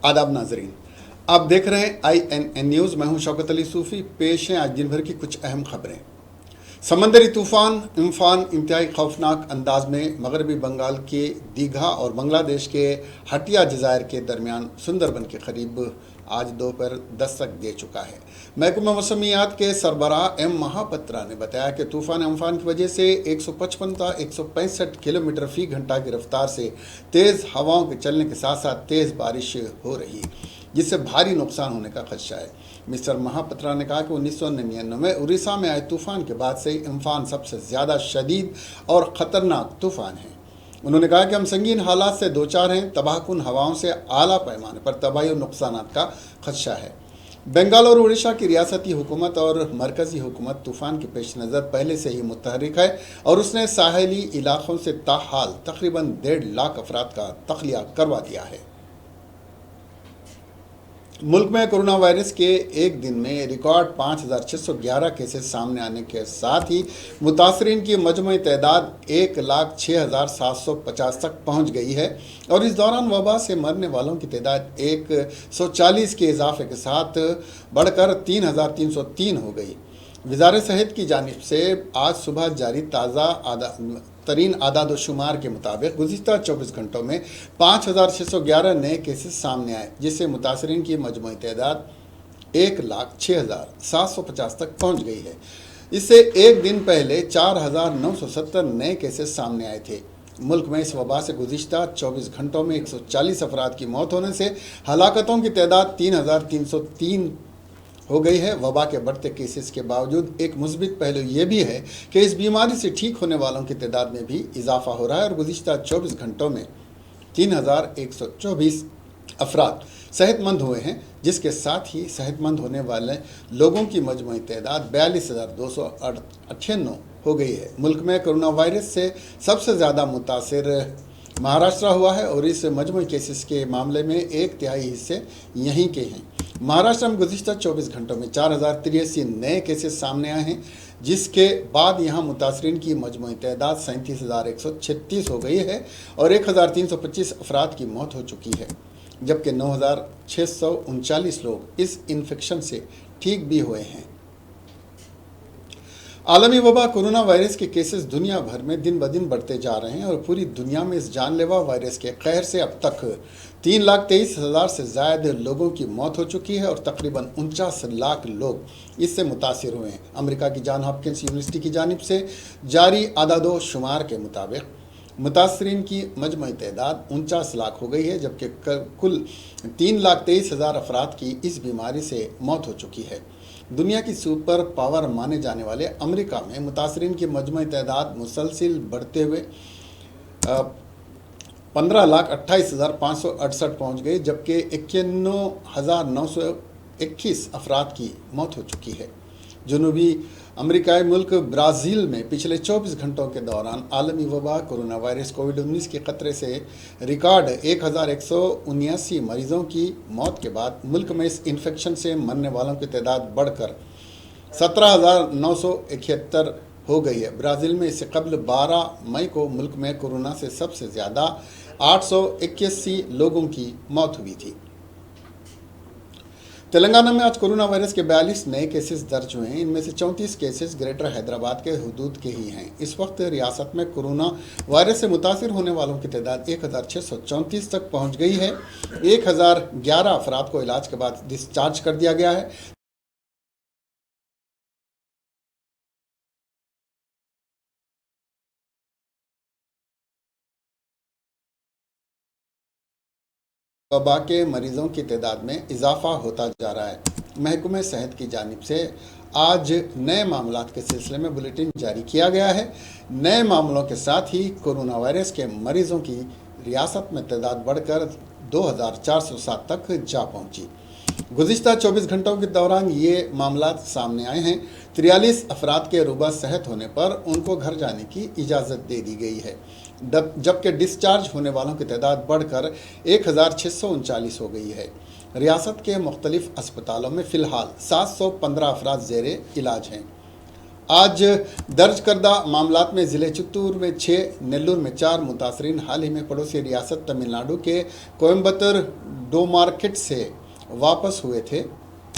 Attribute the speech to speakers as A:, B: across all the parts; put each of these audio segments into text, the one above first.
A: आदाब नाजरीन, आप देख रहे हैं INN न्यूज़। मैं हूं शौकत अली सूफ़ी। पेश हैं आज दिन भर की कुछ अहम खबरें। समंदरी तूफान इम्फान इंतहाई खौफनाक अंदाज में मगरबी बंगाल के दीघा और बांग्लादेश के हटिया जज़ायर के दरमियान सुंदरबन के करीब आज दोपहर दस्तक दे चुका है। महकमा मौसमियात के सरबराह एम महापत्रा ने बताया कि तूफान अम्फान की वजह से 155 था 165 किलोमीटर फी घंटा की रफ्तार से तेज़ हवाओं के चलने के साथ साथ तेज़ बारिश हो रही है, जिससे भारी नुकसान होने का खदशा है। मिस्टर महापत्रा ने कहा कि 1999 में उड़ीसा में आए तूफान के बाद से इम्फान सबसे ज़्यादा शदीद और ख़तरनाक तूफान है। उन्होंने कहा कि हम संगीन हालात से दो चार हैं। तबाहकुन हवाओं से आला पैमाने पर तबाही और नुकसान का खदशा है। बंगाल और उड़ीसा की रियासती हुकूमत और मरकज़ी हुकूमत तूफ़ान के पेश नज़र पहले से ही मुतहरिक है और उसने साहली इलाक़ों से ताहाल तकरीबन 1.5 लाख अफराद का तख्लिया करवा दिया है। मुल्क में कोरोना वायरस के एक दिन में रिकॉर्ड 5,611 केसेस सामने आने के साथ ही मुतासरीन की मजमूई तादाद 1,06,750 तक पहुंच गई है और इस दौरान वबा से मरने वालों की तादाद 140 के इजाफे के साथ बढ़कर 3,303 हो गई। वज़ारत सेहत की जानिब से आज सुबह जारी ताज़ा तरीन आदाद शुमार के मुताबिक गुज़िश्ता 24 घंटों में 5,611 नए केसेस सामने आए, जिससे मुतासरीन की मजमूई तादाद 1,06,750 तक पहुँच गई है। इससे एक दिन पहले 4,970 नए केसेस सामने आए थे। मुल्क में इस वबा से गुज़िश्ता 24 घंटों में 140 अफराद की मौत होने से हलाकतों की तादाद 3,303 हो गई है। वबा के बढ़ते केसेस के बावजूद एक मुस्बित पहलू ये भी है कि इस बीमारी से ठीक होने वालों की तादाद में भी इजाफा हो रहा है और गुज़िश्ता 24 घंटों में 3,124 अफराद सेहतमंद हुए हैं, जिसके साथ ही सेहतमंद होने वाले लोगों की मजमूई तादाद 42,298 हो गई है। मुल्क में कोरोना वायरस से सबसे ज़्यादा मुतासिर महाराष्ट्र हुआ है और इस मजमूई केसेस के मामले में 1/3 हिस्से यहीं के हैं। महाराष्ट्र में गुज़िश्ता 24 घंटों में 4,083 नए केसेस सामने आए हैं, जिसके बाद यहाँ मुतासरीन की मजमूई तादाद 37,136 हो गई है और 1,325 अफराद की मौत हो चुकी है, जबकि 9,639 लोग इस इन्फेक्शन से ठीक भी हुए हैं। आलमी वबा कोरोना वायरस के केसेस दुनिया भर में दिन ब दिन बढ़ते जा रहे हैं और पूरी दुनिया में इस जानलेवा वायरस के कहर से अब तक 3,23,000 से ज़्यादा लोगों की मौत हो चुकी है और तकरीबन 49 लाख लोग इससे मुतासिर हुए हैं। अमेरिका की जॉन हॉपकिंस यूनिवर्सिटी की जानिब से जारी आदादो शुमार के मुताबिक मुतासरीन की मजमूई तादाद 49 लाख हो गई है, जबकि कुल 3,23,000 अफराद की इस बीमारी से मौत हो चुकी है। दुनिया की सुपर पावर माने जाने वाले अमेरिका में मुतासरीन की मजमूई तादाद मुसलसिल बढ़ते हुए 15,28,568 पहुँच गई, जबकि 91,921 अफराद की मौत हो चुकी है। जनूबी अमेरिकाई मुल्क ब्राज़ील में पिछले 24 घंटों के दौरान आलमी वबा कोरोना वायरस कोविड-19 के खतरे से रिकॉर्ड 1,179 मरीजों की मौत के बाद मुल्क में इस इन्फेक्शन से मरने वालों की तादाद बढ़कर 17,971 हो गई है। ब्राज़ील में इससे कबल 12 मई को मुल्क में कोरोना से सबसे ज़्यादा 881 लोगों की मौत हुई थी। तेलंगाना में आज कोरोना वायरस के 42 नए केसेस दर्ज हुए हैं। इनमें से 34 केसेस ग्रेटर हैदराबाद के हुदूद के ही हैं। इस वक्त रियासत में कोरोना वायरस से मुतासिर होने वालों की तादाद 1,634 तक पहुंच गई है। 1,011 अफराद को इलाज के बाद डिस्चार्ज कर दिया गया है। वबा के मरीजों की तादाद में इजाफा होता जा रहा है। महकमा सेहत की जानिब से आज नए मामलात के सिलसिले में बुलेटिन जारी किया गया है। नए मामलों के साथ ही कोरोना वायरस के मरीजों की रियासत में तादाद बढ़कर 2,407 तक जा पहुंची। गुज़िश्ता 24 घंटों के दौरान ये मामलात सामने आए हैं। 43 अफराद के रुबा सेहत होने पर उनको घर जाने की इजाज़त दे दी गई है, जबकि डिस्चार्ज होने वालों की तादाद बढ़कर 1,639 हो गई है। रियासत के मुख्तलिफ अस्पतालों में फ़िलहाल 715 अफराद ज़ेरे इलाज हैं। आज दर्ज करदा मामलात में ज़िले चित्तूर में 6, नेल्लूर में 4 मुतासरीन हाल ही में पड़ोसी रियासत तमिलनाडु के कोयम्बतूर डो मार्केट से वापस हुए थे,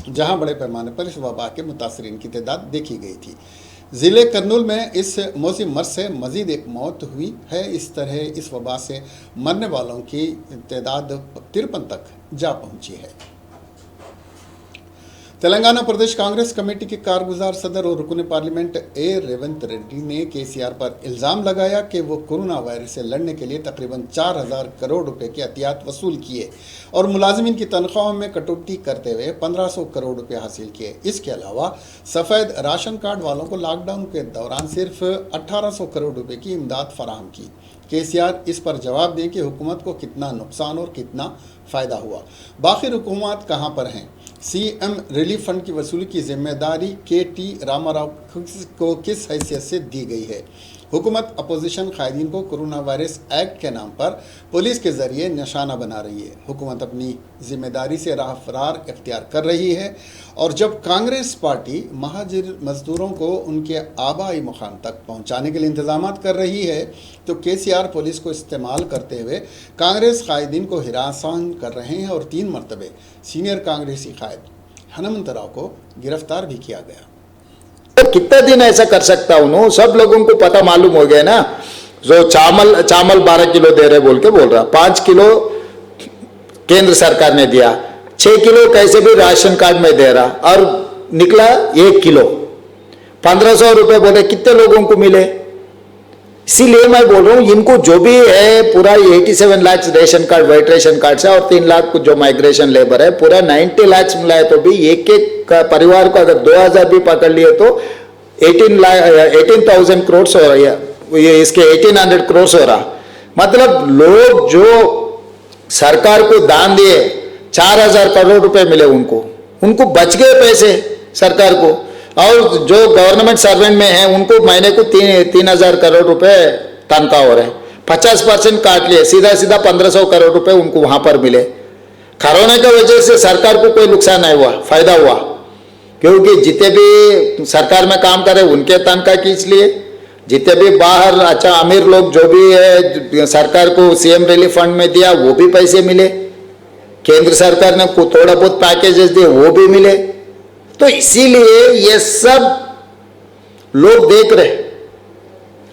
A: जहां बड़े पैमाने पर इस वबा के मुतासरीन की तादाद देखी गई थी। ज़िले कर्नूल में इस मौसमी मर्ज से मज़ीद एक मौत हुई है। इस तरह इस वबा से मरने वालों की तादाद 53 तक जा पहुंची है। तेलंगाना प्रदेश कांग्रेस कमेटी के कारगुजार सदर और रुकन पार्लियामेंट ए रेवंत रेड्डी ने केसीआर पर इल्ज़ाम लगाया कि वो कोरोना वायरस से लड़ने के लिए तकरीबन 4,000 करोड़ रुपए के अतियात वसूल किए और मुलाजिमीन की तनख्वाहों में कटौती करते हुए 1,500 करोड़ रुपए हासिल किए। इसके अलावा सफ़ेद राशन कार्ड वालों को लॉकडाउन के दौरान सिर्फ 1,800 करोड़ रुपए की इमदाद फराहम की। केसीआर इस पर जवाब दें कि हुकूमत को कितना नुकसान और कितना फ़ायदा हुआ, बाकी हुकूमत कहाँ पर हैं। सीएम रिलीफ फंड की वसूली की जिम्मेदारी के.टी. रामाराव को किस हैसियत से दी गई है। हुकूमत अपोजिशन कायदीन को कोरोना वायरस एक्ट के नाम पर पुलिस के जरिए निशाना बना रही है। हुकूमत अपनी जिम्मेदारी से राह फरार इख्तियार कर रही है और जब कांग्रेस पार्टी महाजिर मजदूरों को उनके आबाई मुकाम तक पहुंचाने के लिए इंतजाम कर रही है, तो केसीआर पुलिस को इस्तेमाल करते हुए कांग्रेस कायदीन को हिरासान कर रहे हैं और 3 मरतबे सीनियर कांग्रेसी कायद हनुमंत राव को गिरफ्तार भी किया गया।
B: तो कितना दिन ऐसा कर सकता हूँ? सब लोगों को पता मालूम हो गया ना। जो चावल 12 किलो दे रहे बोल के बोल रहा, 5 किलो केंद्र सरकार ने दिया, 6 किलो कैसे भी राशन कार्ड में दे रहा और निकला 1 किलो, 1,500 रुपए बोले कितने लोगों को मिले। इसीलिए मैं बोल रहा हूँ इनको जो भी है पूरा 87 lakh ration card white ration card से और 3 लाख जो माइग्रेशन लेबर है पूरा 90 लाख मिला है। तो भी एक परिवार को अगर 2,000 भी पकड़ लिए तो 18,000 करोड़ हो रहा है, ये इसके 1,800 करोड़ हो रहा। मतलब लोग जो सरकार को दान दिए 4,000 करोड़ रुपए मिले उनको बच गए पैसे सरकार को, और जो गवर्नमेंट सर्वेंट में है उनको महीने को 3,000 करोड़ रुपए तनख्वाह हो रहे, 50% काट लिए, सीधा 1,500 करोड़ रुपए उनको वहां पर मिले। कोरोना की वजह से सरकार को कोई नुकसान नहीं हुआ, फायदा हुआ, क्योंकि जितने भी सरकार में काम करे उनके तनख्वाह खींच लिए, जितने भी बाहर अच्छा अमीर लोग जो भी है सरकार को सीएम रिलीफ फंड में दिया वो भी पैसे मिले, केंद्र सरकार ने थोड़ा बहुत पैकेजेस दिए वो भी मिले। तो इसीलिए ये सब लोग देख रहे,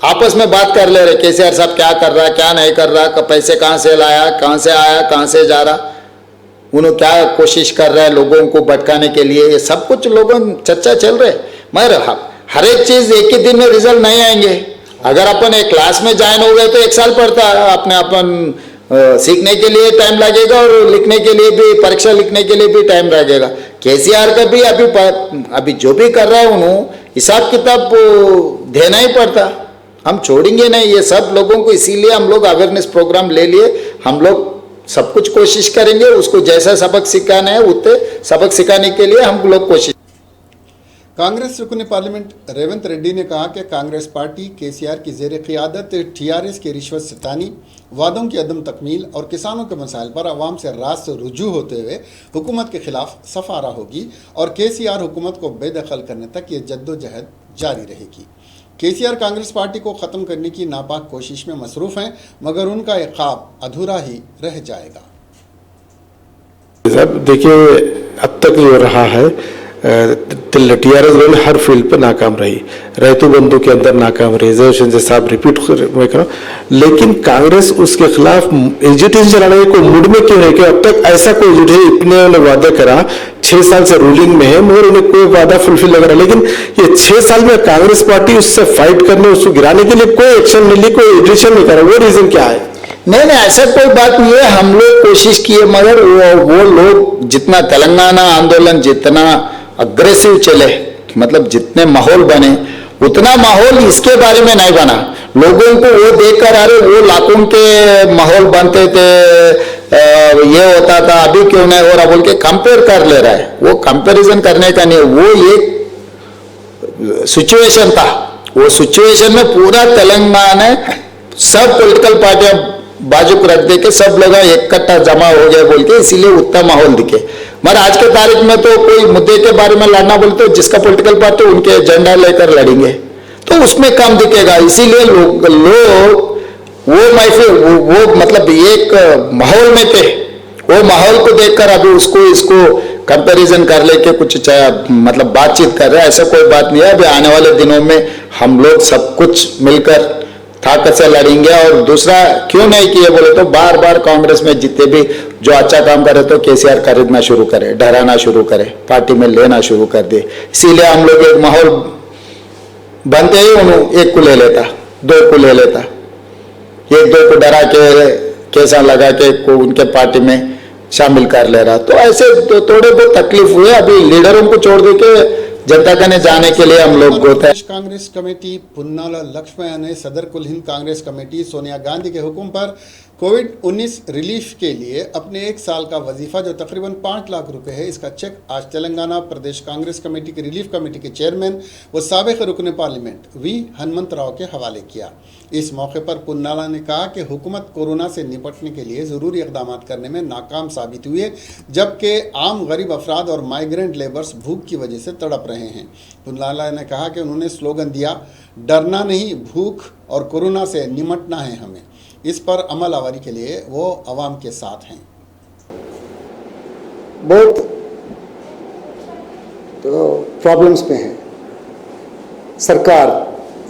B: आपस में बात कर ले रहे केसीआर साहब क्या कर रहा है क्या नहीं कर रहा, पैसे कहां से लाया, कहां से आया, कहां से जा रहा, उन्होंने क्या कोशिश कर रहा है लोगों को भटकाने के लिए, ये सब कुछ लोगों चर्चा चल रहे। मगर हर एक चीज एक ही दिन में रिजल्ट नहीं आएंगे। अगर अपन एक क्लास में ज्वाइन हो गए तो 1 साल पड़ता है, अपने अपन सीखने के लिए टाइम लगेगा और लिखने के लिए भी, परीक्षा लिखने के लिए भी टाइम लगेगा। केसीआर का भी अभी जो भी कर रहा है उन्होंने हिसाब किताब देना ही पड़ता, हम छोड़ेंगे नहीं ये सब लोगों को। इसीलिए हम लोग अवेयरनेस प्रोग्राम ले लिए, हम लोग सब कुछ कोशिश करेंगे, उसको जैसा सबक सिखाना है उतने सबक सिखाने के लिए हम लोग कोशिश।
A: कांग्रेस रुकन पार्लियामेंट रेवंत रेड्डी ने कहा कि कांग्रेस पार्टी केसीआर की ज़ेर क़ियादत टीआरएस की रिश्वत सितानी, वादों की अदम तकमील और किसानों के मसाइल पर अवाम से रास्त रुजू होते हुए हुकूमत के खिलाफ सफारा होगी और केसीआर हुकूमत को बेदखल करने तक ये जद्दोजहद जारी रहेगी। केसीआर कांग्रेस पार्टी को ख़त्म करने की नापाक कोशिश में मसरूफ़ हैं, मगर उनका एक ख्वाब अधूरा ही रह जाएगा।
C: देखिए अब तक जो रहा है टीआरएस गवर्नमेंट हर फील्ड पे नाकाम रही, रैतु बंधु के अंदर नाकाम रही, रिजर्वेशन जैसा आप रिपीट मैं करूँ, लेकिन कांग्रेस उसके खिलाफ एजिटेशन चलाने को मूड में क्यों है कि अब तक ऐसा कोई एजिट है, इतने उन्होंने वादा करा, 6 साल से रूलिंग में है मगर उन्हें कोई वादा फुलफिल लग रहा, लेकिन ये 6 साल में कांग्रेस पार्टी उससे फाइट करने, उसको गिराने के लिए कोई एक्शन नहीं ली, कोई एजिटेशन नहीं करा, वो रीजन क्या है?
B: नहीं ऐसा कोई बात नहीं है, हम लोग कोशिश किए मगर वो लोग जितना तेलंगाना आंदोलन जितना अग्रेसिव चले, मतलब जितने माहौल बने उतना माहौल इसके बारे में नहीं बना। लोगों को वो देखकर अरे वो लाखों के माहौल बनते थे, ये होता था, अभी क्यों नहीं हो रहा बोल के कंपेयर कर ले रहा है। वो कंपैरिजन करने का नहीं, वो एक सिचुएशन था, वो सिचुएशन में पूरा तेलंगाना सब पॉलिटिकल पार्टियां बाजू को रख दे के सब लोग इकट्ठा जमा हो गए बोल के, इसीलिए उतना माहौल दिखे। मगर आज के तारीख में तो कोई मुद्दे के बारे में लड़ना बोले तो जिसका पॉलिटिकल पार्टी उनके एजेंडा लेकर लड़ेंगे, तो उसमें कम दिखेगा। इसीलिए लोग वो महफिल वो मतलब एक माहौल में थे, वो माहौल को देखकर अभी इसको कंपैरिजन कर लेके कुछ मतलब बातचीत कर रहे हैं, ऐसा कोई बात नहीं है। अभी आने वाले दिनों में हम लोग सब कुछ मिलकर ताकत से लड़ेंगे। और दूसरा क्यों नहीं किए बोले तो बार बार कांग्रेस में जितने भी जो अच्छा काम करे तो केसीआर खरीदना शुरू करे, डराना शुरू करे, पार्टी में लेना शुरू कर दे। इसीलिए हम लोग एक माहौल बनते ही उन्होंने एक को ले लेता, दो को ले लेता, एक दो को डरा के कैसा लगा के को उनके पार्टी में शामिल कर ले रहा। तो ऐसे थोड़े बहुत तकलीफ हुए। अभी लीडरों को छोड़ दे के जनता का ने जाने के लिए हम लोग होते हैं।
A: प्रदेश कांग्रेस कमेटी पुन्नाला लक्ष्मण ने सदर कुल हिंद कांग्रेस कमेटी सोनिया गांधी के हुक्म पर कोविड-19 रिलीफ के लिए अपने 1 साल का वजीफा जो तकरीबन 5 लाख रुपए है, इसका चेक आज तेलंगाना प्रदेश कांग्रेस कमेटी की रिलीफ कमेटी के चेयरमैन व साबिक रुकन पार्लियामेंट वी हनुमंत राव के हवाले किया। इस मौके पर पुन्नाला ने कहा कि हुकूमत कोरोना से निपटने के लिए ज़रूरी इकदाम करने में नाकाम साबित हुई है, जबकि आम गरीब अफराद और माइग्रेंट लेबर्स भूख की वजह से तड़प रहे हैं। पुन्नाला ने कहा कि उन्होंने स्लोगन दिया, डरना नहीं, भूख और कोरोना से निपटना है हमें। इस पर अमल आवारी के लिए वो अवाम के साथ हैं।
D: बहुत तो प्रॉब्लम्स में है, सरकार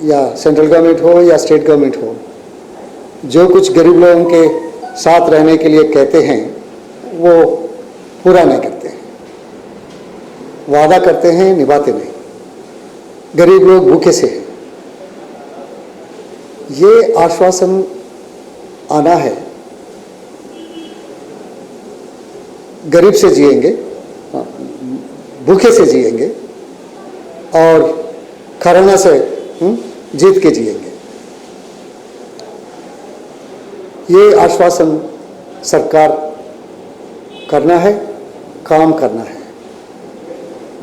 D: या सेंट्रल गवर्नमेंट हो या स्टेट गवर्नमेंट हो, जो कुछ गरीब लोगों के साथ रहने के लिए कहते हैं वो पूरा नहीं करते हैं, वादा करते हैं निभाते नहीं। गरीब लोग भूखे से हैं, ये आश्वासन आना है गरीब से जिएंगे, भूखे से जिएंगे और कोरोना से जीत के जिएंगे। ये आश्वासन सरकार करना है, काम करना है,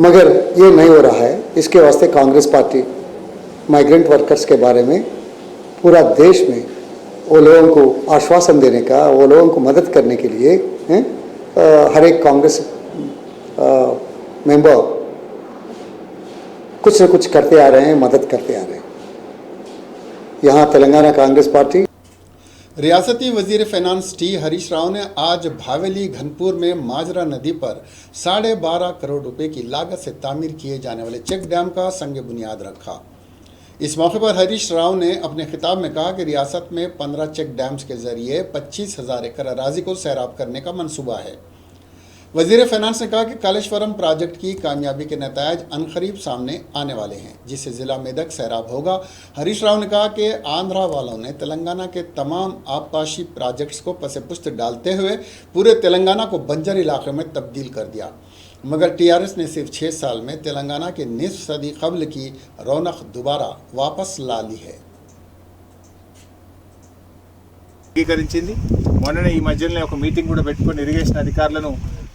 D: मगर ये नहीं हो रहा है। इसके वास्ते कांग्रेस पार्टी माइग्रेंट वर्कर्स के बारे में पूरा देश में वो लोगों को आश्वासन देने का, वो लोगों को मदद करने के लिए हर एक कांग्रेस मेंबर कुछ न कुछ करते आ रहे हैं, मदद करते आ रहे हैं। यहाँ तेलंगाना कांग्रेस पार्टी।
A: रियासती वजीर फाइनेंस टी हरीश राव ने आज भावेली घनपुर में माजरा नदी पर 12.5 करोड़ रुपए की लागत से तामीर किए जाने वाले चेक डैम का संग बुनियाद रखा। इस मौके पर हरीश राव ने अपने खिताब में कहा कि रियासत में 15 चेक डैम्स के जरिए 25,000 एकड़ अराजी को सैराब करने का मंसूबा है। वजीर फाइनेंस ने कहा कि कालेश्वरम प्रोजेक्ट की कामयाबी के नतायज अनकरीब सामने आने वाले हैं, जिससे जिला मेदक सैराब होगा। हरीश राव ने कहा कि आंध्रा वालों ने तेलंगाना के तमाम आबपाशी प्रोजेक्ट्स को पसे पुस्त डालते हुए पूरे तेलंगाना को बंजर इलाके में तब्दील कर दिया, मगर टीआरएस ने सिर्फ 6 साल में तेलंगाना के निस्फ सदी कबल की रौनक दोबारा वापस ला ली है।
E: మొన్ననే ఈ మధ్యలో ఒక మీటింగ్ కూడా పెట్టుకొని ఇరిగేషన్ అధికారులను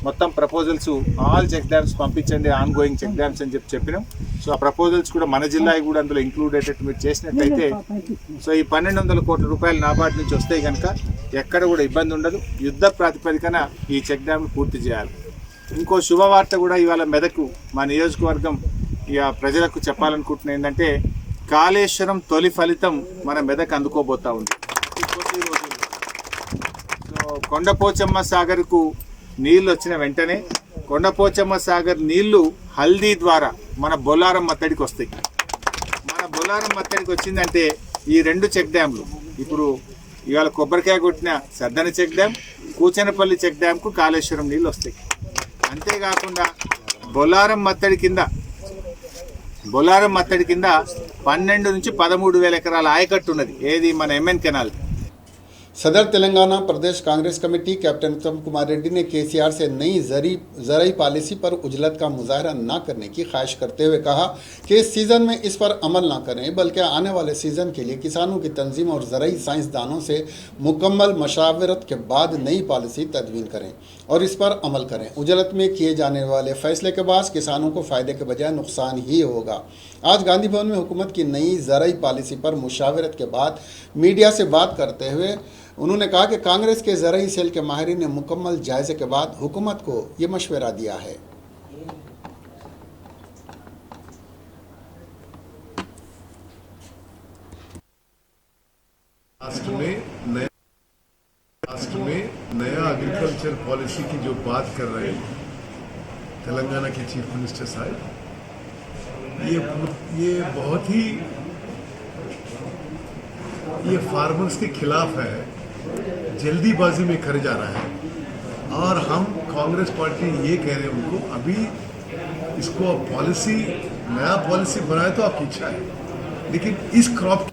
E: మొత్తం ప్రపోజల్స్ ఆల్ చెక్ డ్యామ్స్ పంపించండి, ఆన్ గోయింగ్ చెక్ డ్యామ్స్ అని చెప్పినాం. సో ఆ ప్రపోజల్స్ కూడా మన జిల్లా కూడా అందులో ఇంక్లూడ్ అయ్యేటట్టు మీరు చేసినట్టయితే సో ఈ 1200 కోట్ల రూపాయలు నాబార్డు నుంచి వస్తాయి కనుక ఎక్కడ కూడా ఇబ్బంది ఉండదు. యుద్ధ ప్రాతిపదికన ఈ చెక్ డ్యామ్లు పూర్తి చేయాలి. ఇంకో శుభవార్త కూడా ఇవాళ మెదకు మా నియోజకవర్గం ఇక ప్రజలకు చెప్పాలనుకుంటున్నా ఏంటంటే కాళేశ్వరం తొలి ఫలితం మన మెదక్ అందుకోబోతా ఉంది. సో కొండపోచమ్మ సాగర్కు నీళ్ళు వచ్చిన వెంటనే కొండపోచమ్మ సాగర్ నీళ్లు హల్దీ ద్వారా మన బొల్లారం మత్తడికి వస్తాయి. మన బొల్లారం మత్తడికి వచ్చిందంటే ఈ 2 చెక్ డ్యామ్లు ఇప్పుడు ఇవాళ కొబ్బరికాయ కొట్టిన సర్దని check dam, Kuchanapalli check డ్యామ్కు Kaleshwaram నీళ్ళు వస్తాయి. అంతేకాకుండా బొల్లారం మత్తడి కింద 12 నుంచి 13,000 ఎకరాల ఆయకట్టు ఉన్నది. ఏది మన ఎంఎన్ కెనాల్.
A: सदर तेलंगाना प्रदेश कांग्रेस कमेटी कैप्टन उत्तम कुमार रेड्डी ने केसीआर से नई ज़राई पॉलिसी पर उजलत का मुजाहरा न करने की ख्वाहिश करते हुए कहा कि इस सीज़न में इस पर अमल न करें, बल्कि आने वाले सीज़न के लिए किसानों की तंजीम और ज़राई साइंसदानों से मुकम्मल मशावरत के बाद नई पॉलिसी तदवीन करें और इस पर अमल करें। उजलत में किए जाने वाले फैसले के बाद किसानों को फ़ायदे के बजाय नुकसान ही होगा। आज गांधी भवन में हुकूमत की नई ज़राई पॉलिसी पर मुशावरत के बाद मीडिया से बात करते हुए उन्होंने कहा कि कांग्रेस के ज़राई सेल के माहिरीन ने मुकम्मल जायजे के बाद हुकूमत को ये मशवरा दिया है।
F: राष्ट्र में नया एग्रीकल्चर पॉलिसी की जो बात कर रहे हैं तेलंगाना के चीफ मिनिस्टर साहब, ये बहुत ही ये फार्मर्स के खिलाफ है, जल्दीबाजी में कर जा रहा है। और हम कांग्रेस पार्टी ये कह रहे हैं उनको, अभी इसको पॉलिसी नया पॉलिसी बनाए तो आपकी इच्छा है, लेकिन इस क्रॉप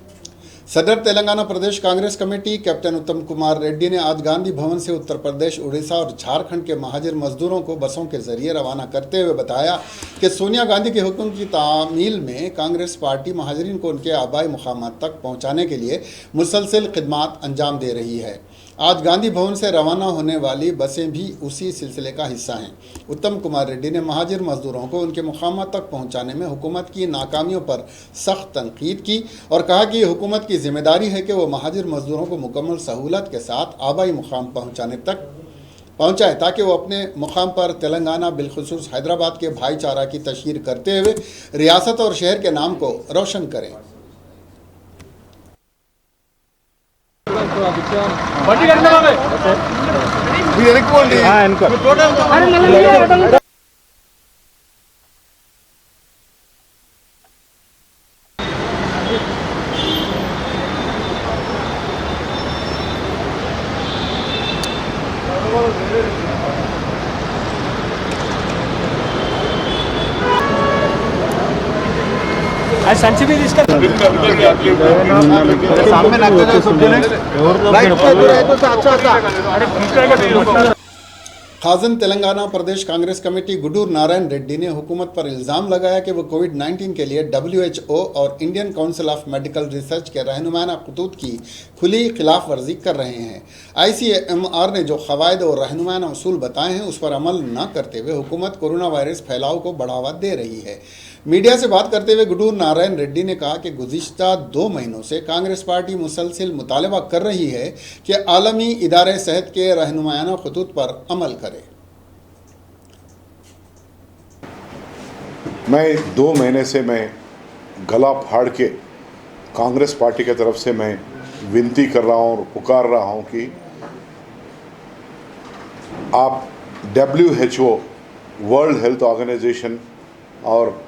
A: सदर तेलंगाना प्रदेश कांग्रेस कमेटी कैप्टन उत्तम कुमार रेड्डी ने आज गांधी भवन से उत्तर प्रदेश, उड़ीसा और झारखंड के महाजर मजदूरों को बसों के जरिए रवाना करते हुए बताया कि सोनिया गांधी के हुक्म की तामील में कांग्रेस पार्टी महाजरीन को उनके आबाई मुकामात तक पहुंचाने के लिए मुसलसल खिदमात अंजाम दे रही है। आज गांधी भवन से रवाना होने वाली बसें भी उसी सिलसिले का हिस्सा हैं। उत्तम कुमार रेड्डी ने महाजर मजदूरों को उनके मुकामात तक पहुंचाने में हुकूमत की नाकामियों पर सख्त तनकीद की और कहा कि हुकूमत की जिम्मेदारी है कि वो महाजर मजदूरों को मुकम्मल सहूलत के साथ आबाई मुकाम पहुंचाए ताकि वो अपने मुकाम पर तेलंगाना बिलखुसूस हैदराबाद के भाईचारा की तशहीर करते हुए रियासत और शहर के नाम को रोशन करें।
G: संची भी इसका
A: खाजन तेलंगाना प्रदेश कांग्रेस कमेटी गुडूर नारायण रेड्डी ने हुकूमत पर इल्ज़ाम लगाया कि वो कोविड-19 के लिए WHO और Indian council of medical research के रहनुमाना खतूत की खुली खिलाफ वर्जी कर रहे हैं। ICMR ने जो क़वायद और रहनुमाना उसूल बताए हैं उस पर अमल न करते हुए हुकूमत कोरोना वायरस फैलाव को बढ़ावा दे रही है। मीडिया से बात करते हुए गुडूर नारायण रेड्डी ने कहा कि गुज़िश्ता 2 महीनों से कांग्रेस पार्टी मुसलसल मुतालबा कर रही है कि आलमी इदारे सेहत के रहनुमाना खतूत पर अमल करे।
H: मैं 2 महीने से मैं गला फाड़ के कांग्रेस पार्टी की तरफ से मैं विनती कर रहा हूँ और पुकार रहा हूँ कि आप WHO, वर्ल्ड हेल्थ ऑर्गेनाइजेशन और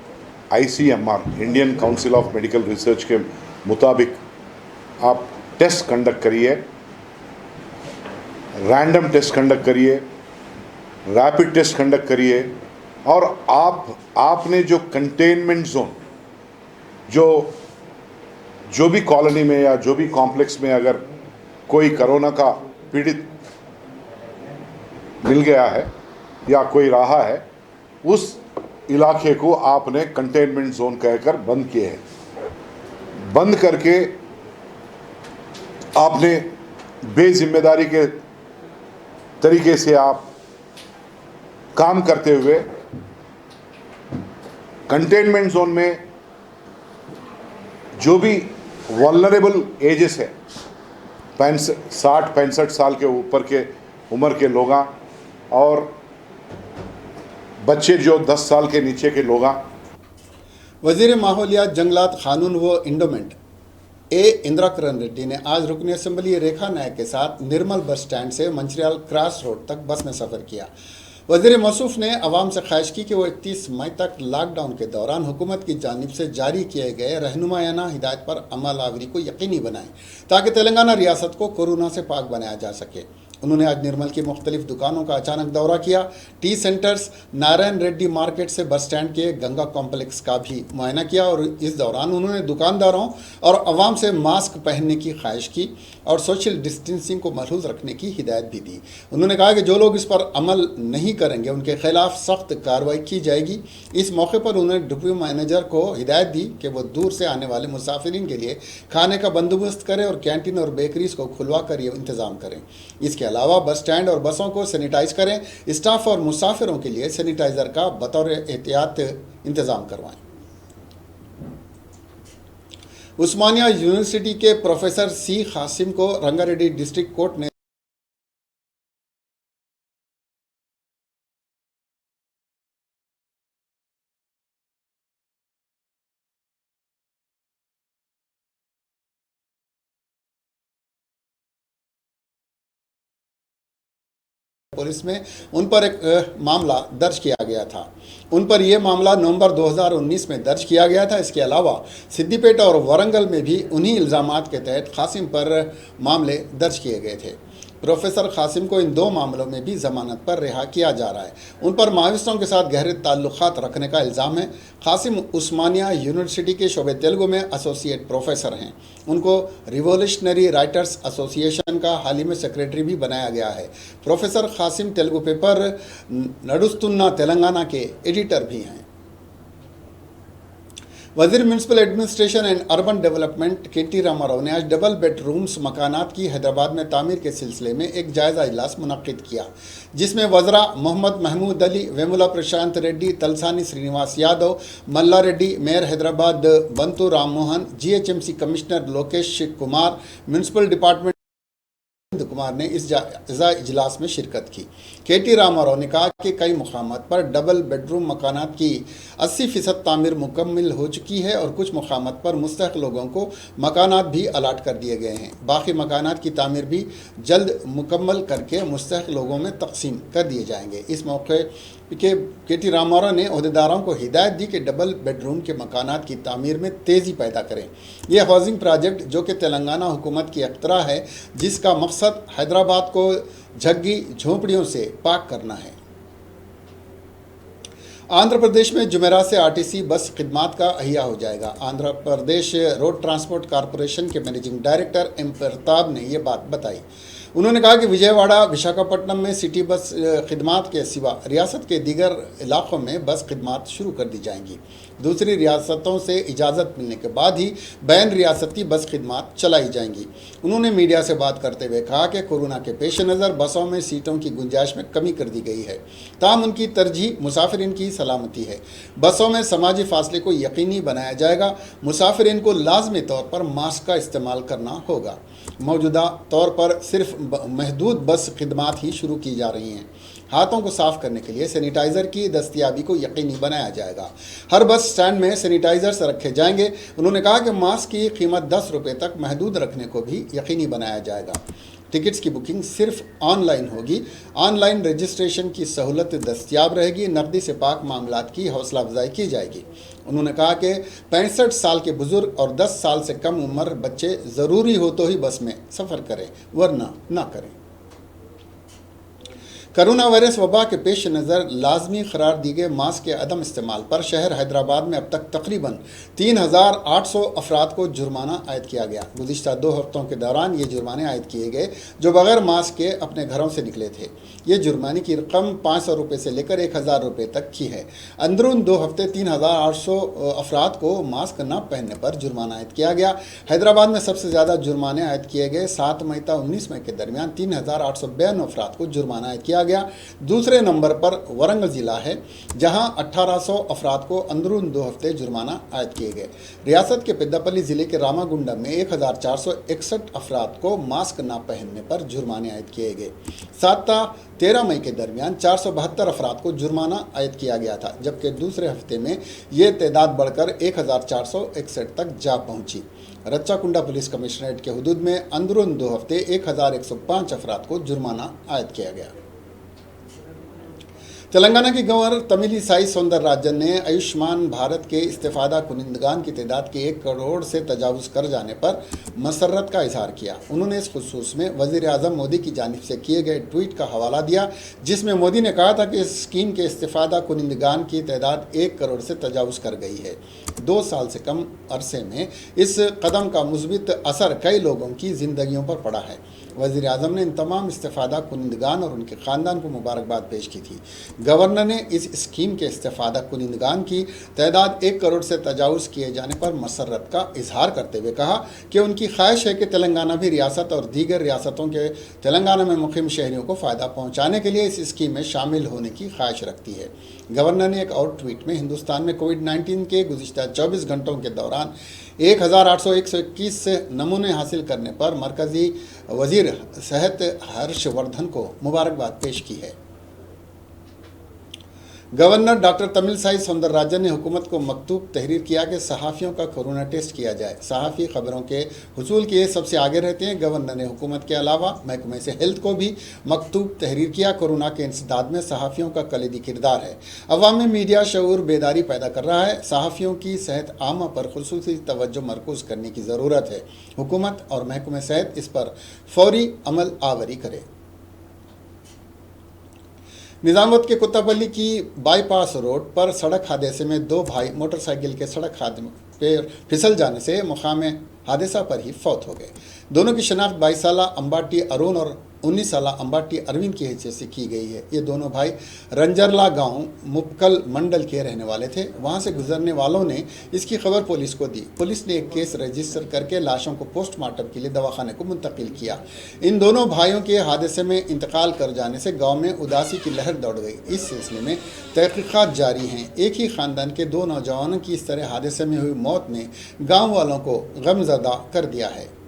H: ICMR, Indian council of medical research के मुताबिक आप टेस्ट कंडक्ट करिए, रैंडम टेस्ट कंडक्ट करिए, रैपिड टेस्ट कंडक्ट करिए और आपने जो कंटेनमेंट जोन जो भी कॉलोनी में या जो भी कॉम्प्लेक्स में अगर कोई कोरोना का पीड़ित मिल गया है या कोई रहा है, उस इलाके को आपने कंटेनमेंट जोन कहकर बंद किए हैं। बंद करके आपने बेजिम्मेदारी के तरीके से आप काम करते हुए कंटेनमेंट जोन में जो भी वल्नरेबल एजेस है, 60-65 साल के ऊपर के उम्र के लोग और बच्चे जो 10 साल के नीचे के लोग।
A: वजीर माहौलियात, जंगलात, कानून व इंडोमेंट इंदिराकरण रेड्डी ने आज रुकनी असम्बली रेखा नायक के साथ निर्मल बस स्टैंड से मंचिरियाल क्रॉस रोड तक बस में सफ़र किया। वज़ीर मौसूफ ने अवाम से ख्वाहिश की कि वो 31 मई तक लॉकडाउन के दौरान हुकूमत की जानिब से जारी किए गए रहनुमायाना हिदायत पर अमल आवरी को यकीनी बनाएं ताकि तेलंगाना रियासत को कोरोना से पाक बनाया जा सके। उन्होंने आज निर्मल की मुख्तलिफ दुकानों का अचानक दौरा किया। T centres, Narayan Reddy market से बस स्टैंड के गंगा कॉम्प्लेक्स का भी मुआयना किया और इस दौरान उन्होंने दुकानदारों और अवाम से मास्क पहनने की ख्वाहिश की और सोशल डिस्टेंसिंग को मलहूज़ रखने की हिदायत भी दी। उन्होंने कहा कि जो लोग इस पर अमल नहीं करेंगे उनके खिलाफ सख्त कार्रवाई की जाएगी। इस मौके पर उन्होंने डिप्टी मैनेजर को हिदायत दी कि वो दूर से आने वाले मुसाफिरीन के लिए खाने का बंदोबस्त करें और कैंटीन और बेकरीज को खुलवा कर ये इंतज़ाम करें। इसके अलावा बस स्टैंड और बसों को सैनिटाइज करें। स्टाफ और मुसाफिरों के लिए सैनिटाइज़र का बतौर एहतियात इंतज़ाम करवाएं। उस्मानिया यूनिवर्सिटी के प्रोफेसर सी कासिम को रंगारेड्डी डिस्ट्रिक्ट कोर्ट ने पुलिस में उन पर एक मामला दर्ज किया गया था। उन पर यह मामला नवंबर 2019 में दर्ज किया गया था। इसके अलावा सिद्दीपेट और वरंगल में भी उन्हीं इल्ज़ामात के तहत कासिम पर मामले दर्ज किए गए थे। प्रोफेसर कासिम को इन 2 मामलों में भी जमानत पर रिहा किया जा रहा है। उन पर माओवादियों के साथ गहरे ताल्लुकात रखने का इल्ज़ाम है। कासिम उस्मानिया यूनिवर्सिटी के शोबे तेलुगु में एसोसिएट प्रोफेसर हैं। उनको रिवोल्यूशनरी राइटर्स एसोसिएशन का हाल ही में सेक्रेटरी भी बनाया गया है। प्रोफेसर कासिम तेलुगु पेपर नडुस्तुन्ना तेलंगाना के एडिटर भी हैं। वजीर municipal administration and urban development KT Rama Rao ने आज डबल बेडरूम्स मकानात की हैदराबाद में तामीर के सिलसिले में एक जायज़ा इजलास मुनक्किद किया, जिसमें वज़रा Mohammed Mahmood Ali, Vemula Prashanth Reddy, Talasani Srinivas Yadav, Malla Reddy, mayor Hyderabad Bonthu Rammohan, GHMC commissioner Lokesh Kumar, municipal department Kumar ने इस इजलास में शिरकत की। केटी रामाराव ने कहा कि कई मुकामात पर डबल बेडरूम मकानात की 80% तामीर मुकम्मल हो चुकी है और कुछ मुकामात पर मुस्तहक लोगों को मकानात भी अलाट कर दिए गए हैं। बाकी मकानात की तामीर भी जल्द मुकम्मल करके मुस्तहक लोगों में तकसीम कर दिए जाएंगे। इस मौके के केटी रामाराव ने अहदेदारों को हिदायत दी कि डबल बेडरूम के मकानात की तामीर में तेज़ी पैदा करें। यह हाउसिंग प्रोजेक्ट जो कि तेलंगाना हुकूमत की अख्तरा है, जिसका मकसद हैदराबाद को झग्गी झोंपड़ियों से पाक करना है। आंध्र प्रदेश में जुमेरात से RTC बस खिदमात का अहिया हो जाएगा। Andhra Pradesh road transport corporation के मैनेजिंग डायरेक्टर M प्रताप ने यह बात बताई। उन्होंने कहा कि विजयवाड़ा विशाखापट्टनम में सिटी बस खिदमात के सिवा रियासत के दीगर इलाकों में बस खिदमात शुरू कर दी जाएंगी। दूसरी रियासतों से इजाज़त मिलने के बाद ही बैन रियासती बस खिदमात चलाई जाएंगी। उन्होंने मीडिया से बात करते हुए कहा कि कोरोना के पेश नज़र बसों में सीटों की गुंजाइश में कमी कर दी गई है, ताहम उनकी तरजीह मुसाफिरीन की सलामती है। बसों में समाजी फासले को यकीनी बनाया जाएगा। मुसाफिरीन को लाजमी तौर पर मास्क का इस्तेमाल करना होगा। मौजूदा तौर पर सिर्फ महदूद बस खिदमात ही शुरू की जा रही हैं। हाथों को साफ करने के लिए सैनिटाइज़र की दस्तयाबी को यकीनी बनाया जाएगा। हर बस स्टैंड में सैनिटाइजर्स रखे जाएंगे। उन्होंने कहा कि मास्क की कीमत 10 रुपये तक महदूद रखने को भी यकीनी बनाया जाएगा। टिकट्स की बुकिंग सिर्फ ऑनलाइन होगी। ऑनलाइन रजिस्ट्रेशन की सहूलत दस्तयाब रहेगी। नकदी से पाक मामलात की हौसला अफजाई की जाएगी। उन्होंने कहा कि 65 साल के बुजुर्ग और 10 साल से कम उम्र बच्चे ज़रूरी हो तो ही बस में सफ़र करें, वरना ना करें। कोरोना वायरस वबा के पेश नज़र लाजमी करार दी गए मास्क के अदम इस्तेमाल पर शहर हैदराबाद में अब तक तकरीबन 3800 अफराद को जुर्माना आयद किया गया। गुज़िश्ता 2 हफ्तों के दौरान ये जुर्माने आयद किए गए जो बगैर मास्क के अपने घरों से निकले थे। ये जुर्माने की रकम 500 रुपये से लेकर 1000 रुपये तक की है। अंदरून 2 हफ्ते 3800 अफराद को मास्क न पहनने पर जुर्माना आयद किया गया। हैदराबाद में सबसे ज़्यादा जुर्माने आयद किए गए। 7 मई से 19 मई के दरमियान 3892 अफराद को जुर्माना आयद किया गया। दूसरे नंबर पर वरंगल जिला है, जहां 1800 अफराद को अंदरून 2 हफ्ते जुर्माना आयद किए गए। रियासत के पेद्दापल्ली जिले के रामागुंडम में 1461 अफराद को मास्क न पहनने पर जुर्माने आयद किए गए। 7 से 13 मई के दरमियान 472 अफराद को जुर्माना आयद किया गया था, जबकि दूसरे हफ्ते में ये तादाद बढ़कर 1461 तक जा पहुंची। रच्चाकुंडा पुलिस कमिश्नरेट के हुदूद में अंदरून 2 हफ्ते 1105 अफराद को जुर्माना आयद किया गया। तेलंगाना के गवर्नर तमिलिसाई सौंदरराजन ने आयुष्मान भारत के इस्तेफादा कुनिंदगान की तादाद के 1 करोड़ से तजावुज़ कर जाने पर मसर्रत का इजहार किया। उन्होंने इस खुसूस में वज़ीर आज़म मोदी की जानिब से किए गए ट्वीट का हवाला दिया, जिसमें मोदी ने कहा था कि इस स्कीम के इस्तेफादा कुनिंदगान की तादाद 1 करोड़ से तजावुज़ कर गई है। 2 साल से कम अरसे में इस कदम का मुस्बित असर कई लोगों की ज़िंदगियों पर पड़ा है। वज़ीर आज़म ने इन तमाम इस्तेफादा कुनिंदगान और उनके ख़ानदान को मुबारकबाद पेश की थी। गवर्नर ने इस स्कीम के इस्तेफादा कुनिंदगान की तादाद 1 करोड़ से तजावुज़ किए जाने पर मसर्रत का इजहार करते हुए कहा कि उनकी ख्वाहिश है कि तेलंगाना भी रियासत और दीगर रियासतों के तेलंगाना में मुक़ीम शहरियों को फ़ायदा पहुँचाने के लिए इस स्कीम में शामिल होने की ख्वाहिश रखती है। गवर्नर ने एक और ट्वीट में हिंदुस्तान में कोविड-19 के गुज़िश्ता 24 घंटों के दौरान 1821 नमूने हासिल करने पर मरकज़ी वज़ीर सेहत हर्षवर्धन को मुबारकबाद पेश की है। गवर्नर डॉक्टर तमिलसाई सौंदरराजन ने हुकूमत को मकतूब तहरीर किया कि सहाफ़ियों का कोरोना टेस्ट किया जाए। सहाफ़ी खबरों के हुसूल के सबसे आगे रहते हैं। गवर्नर ने हुकूमत के अलावा महकमे से हेल्थ को भी मकतूब तहरीर किया। कोरोना के इंसदाद में सहाफ़ियों का कलीदी किरदार है। अवामी मीडिया शऊर बेदारी पैदा कर रहा है। सहाफ़ियों की सेहत आमा पर खुसूसी तवज्जो मरकूज़ करने की ज़रूरत है। हुकूमत और महकमे सेहत इस पर फौरी अमल आवरी करे। निज़ामुद्दीन के कुत्तापल्ली की बाईपास रोड पर सड़क हादसे में 2 भाई मोटरसाइकिल के सड़क हादसे पे फिसल जाने से मकाम हादसा पर ही फौत हो गए। दोनों की शनाख्त 22 साला अंबाटी अरुण और 19 साला अंबाटी अरविंद की हैसियत से की गई है। ये दोनों भाई रंजरला गांव मुपकल मंडल के रहने वाले थे। वहां से गुजरने वालों ने इसकी खबर पुलिस को दी। पुलिस ने एक केस रजिस्टर करके लाशों को पोस्टमार्टम के लिए दवाखाने को मुंतकिल किया। इन दोनों भाइयों के हादसे में इंतकाल कर जाने से गाँव में उदासी की लहर दौड़ गई। इस सिलसिले में तहकीकात जारी हैं। एक ही ख़ानदान के 2 नौजवानों की इस तरह हादसे में हुई मौत ने गाँव वालों को गमज़दा कर दिया है।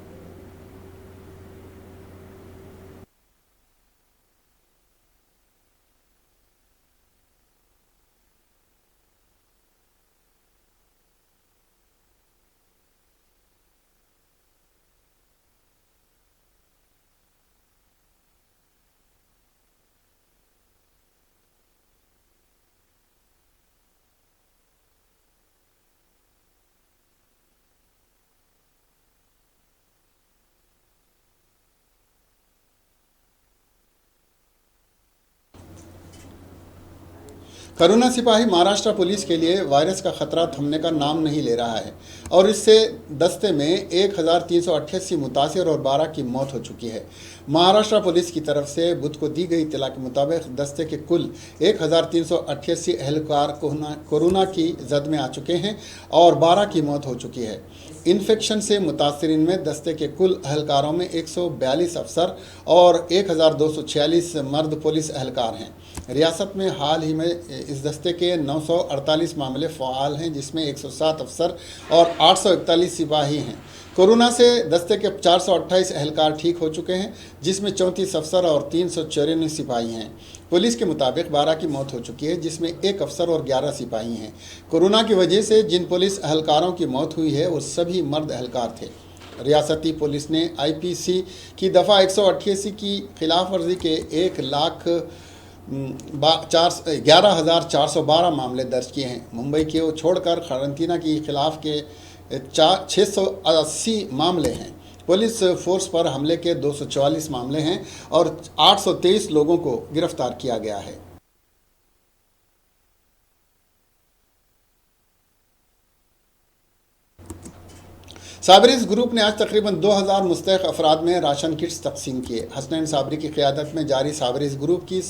A: कोरोना सिपाही महाराष्ट्र पुलिस के लिए वायरस का खतरा थमने का नाम नहीं ले रहा है और इससे दस्ते में 1388 मुतासिर और 12 की मौत हो चुकी है। महाराष्ट्र पुलिस की तरफ से बुध को दी गई इत्तला के मुताबिक दस्ते के कुल 1388 एहलकार कोरोना की जद में आ चुके हैं और 12 की मौत हो चुकी है। इन्फेक्शन से मुतासरीन में दस्ते के कुल अहलकारों में 142 अफसर और 1246 मर्द पुलिस अहलकार हैं। रियासत में हाल ही में इस दस्ते के 948 मामले फ़ाल हैं, जिसमें 107 अफसर और 841 सिपाही हैं। कोरोना से दस्ते के 428 एहलकार ठीक हो चुके हैं, जिसमें 34 अफसर और 394 सिपाही हैं। पुलिस के मुताबिक 12 की मौत हो चुकी है, जिसमें 1 अफसर और 11 सिपाही हैं। कोरोना की वजह से जिन पुलिस एहलकारों की मौत हुई है वो सभी मर्द एहलकार थे। रियासती पुलिस ने IPC की दफ़ा 188 की खिलाफ वर्जी के 1,11,412 मामले दर्ज किए हैं। मुंबई के छोड़कर खरंतीना की खिलाफ के 680 मामले हैं। पुलिस फोर्स पर हमले के 244 मामले हैं और 823 लोगों को गिरफ्तार किया गया है। साबरीज़ ग्रुप ने आज तकरीबन 2000 मुस्तहक अफराद में राशन किट्स तकसीम किए। हसनैन साबरी की क़यादत में जारी साबरीज़ ग्रुप की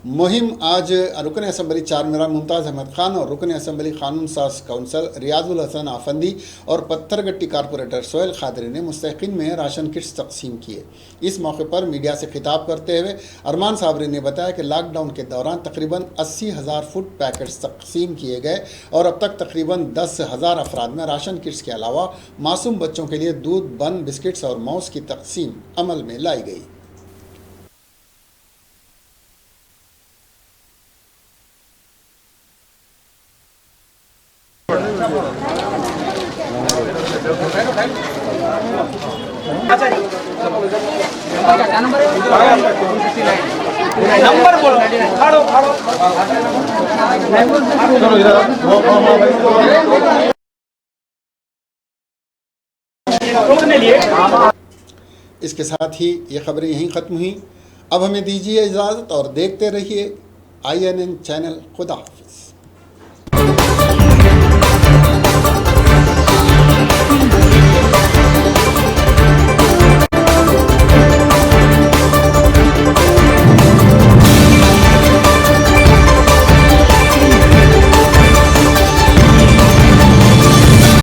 A: मुहिम आज रुकन असम्बली चारमीरा मुमताज़ अहमद खान और रुकन असम्बली कानून साज काउंसिल रियाजुल हसन आफंदी और पत्थरगट्टी कारपोरेटर सोहेल खादरी ने मुस्तहिकीन में राशन किट्स तकसीम किए। इस मौके पर मीडिया से खिताब करते हुए अरमान साबरी ने बताया कि लॉकडाउन के दौरान तकरीबन 80,000 फूड पैकेट्स तकसीम किए गए और अब तक तकरीबन 10,000 अफराद में राशन किट्स के अलावा मासूम बच्चों के लिए दूध, बन, बिस्किट्स और माउस की तकसीम अमल में लाई गई।
G: नंबर बोलो, खड़ो खड़ो
A: इसके साथ ही ये खबरें यहीं ख़त्म हुई। अब हमें दीजिए इजाज़त और देखते रहिए INN चैनल। खुदा हाफिज़।